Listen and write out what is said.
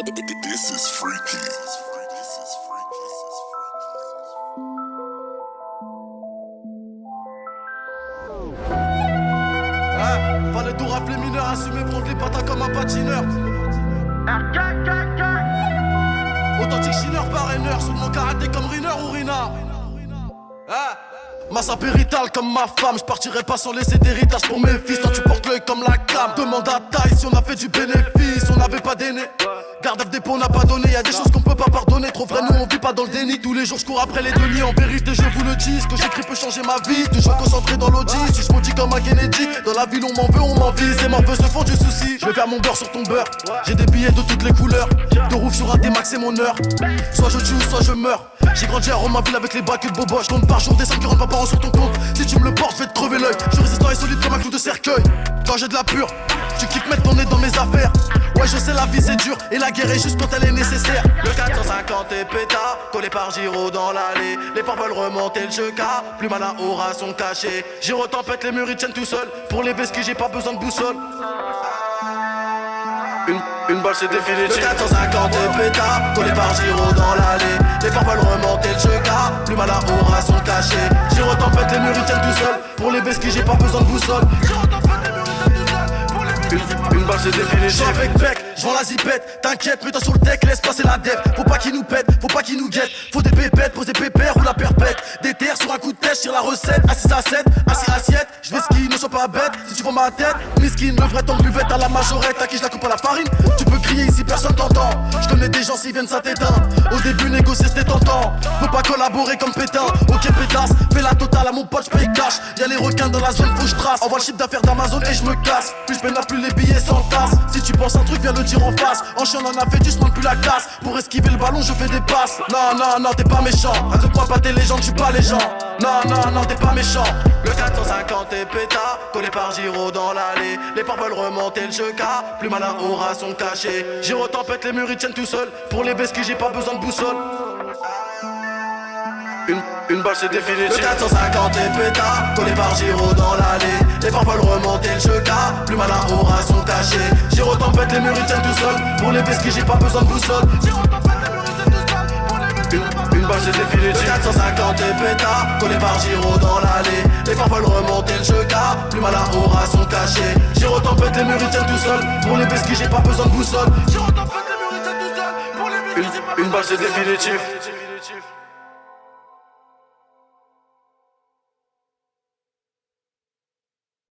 This is freaky. Fallait tout rafler mineur, assumer prendre les patins comme un patineur. Authentique chineur par haineur, sous mon karaté comme Riner ou Rina. Massa péritale comme ma femme, j'partirai pas sans laisser d'héritage pour mes fils. Toi tu portes l'œil comme la cam. Demande à taille si on a fait du bénéfice, on n'avait pas d'aîné. Garde à dépôt on n'a pas donné, y'a des choses qu'on peut pas pardonner. Trop vrai nous on vit pas dans le déni. Tous les jours je cours après les deniers, en vérité je vous le dis. Ce que j'écris peut changer ma vie, toujours concentré dans l'audi. Si je maudis comme un Kennedy, dans la ville on m'en veut, on m'envise. Et morveux se font du souci, je vais faire mon beurre sur ton beurre. J'ai des billets de toutes les couleurs, de rouf sur un D-Max c'est mon heure. Soit je tue, soit je meurs. J'ai grandi à Romainville avec les bacs et le bobo. Je compte par jour des 5 pas par an sur ton compte. Si tu me le portes, je vais te crever l'œil. Je suis résistant et solide comme un clou de cercueil. Quand j'ai de la pure, tu kiffes mettre ton nez dans mes affaires. Ouais je sais la vie c'est dur et la guerre est juste quand elle est nécessaire. Le 450 est pétard, collé par Giro dans l'allée. Les porcs veulent remonter le cheka, plus mal à aura sont cachés. Giro tempête, les murs ils tiennent tout seul. Pour les vesquis j'ai pas besoin de boussole. Une balle c'est définitif. Le 450 est pétard, collé par Giro dans l'allée. Les porcs veulent remonter le cheka, plus mal à aura sont cachés. Giro tempête, les murs ils tiennent tout seul. Pour les vesquis j'ai pas besoin de boussole. Une balle c'est définitif. J'suis avec Beck, j'vends la zipette. T'inquiète, mets-toi sur le deck, laisse passer la def. Faut pas qu'ils nous pètent, faut pas qu'ils nous guettent. Faut des pépettes, poser pépère ou la perpète. Des terres sur un coup de tête, sur la recette. Assis à 7, assis assiette. J'vais ski, ne sois pas bête. Si tu vois ma tête, miskin, le vrai temps de buvette à la majorette. À qui j'la coupe à la farine. Tu peux crier ici, personne t'entend. J'connais des gens s'ils viennent ça t'éteint. Au début négocier c'était tentant. Faut pas collaborer comme pétain. Ok pétasse, fais la totale à mon pote, j'paye cash. Y'a les requins dans la zone, faut que j'trace. Envoie le chiffre d'affaires d'Amazon et j'me casse. Plus j'paye plus les billets sans tasse. Si tu penses un truc, viens le dire en face. En chien on en a fait du, j'm'en plus la casse. Pour esquiver le ballon, je fais des passes. Non, non, non, t'es pas méchant. Raconte-moi pas tes légendes, j'suis pas les gens. Non, non, non, t'es pas méchant. Le 450 est pétard, collé par Giro dans l'allée. Les porcs veulent remonter le cheka, plus mal à aura sont cachés. Giro tempête, les murs ils tiennent tout seul. Pour les vesquis j'ai pas besoin de boussole. Une balle c'est définitif. Le 450 est pétard, collé par Giro dans l'allée. Les porcs veulent remonter le cheka, plus mal à aura sont cachés. Giro tempête, les murs ils tiennent tout seul. Pour les vesquis j'ai pas besoin de boussole. Une balle c'est définitif. Le 450 est pétard, collé par Giro dans l'allée. Les porcs veulent remonter le cheka, plus mal à aura sont cachés. Giro tempête, les murs ils tiennent tout seul. Pour les vesquis j'ai pas besoin de boussole. Une balle c'est définitif.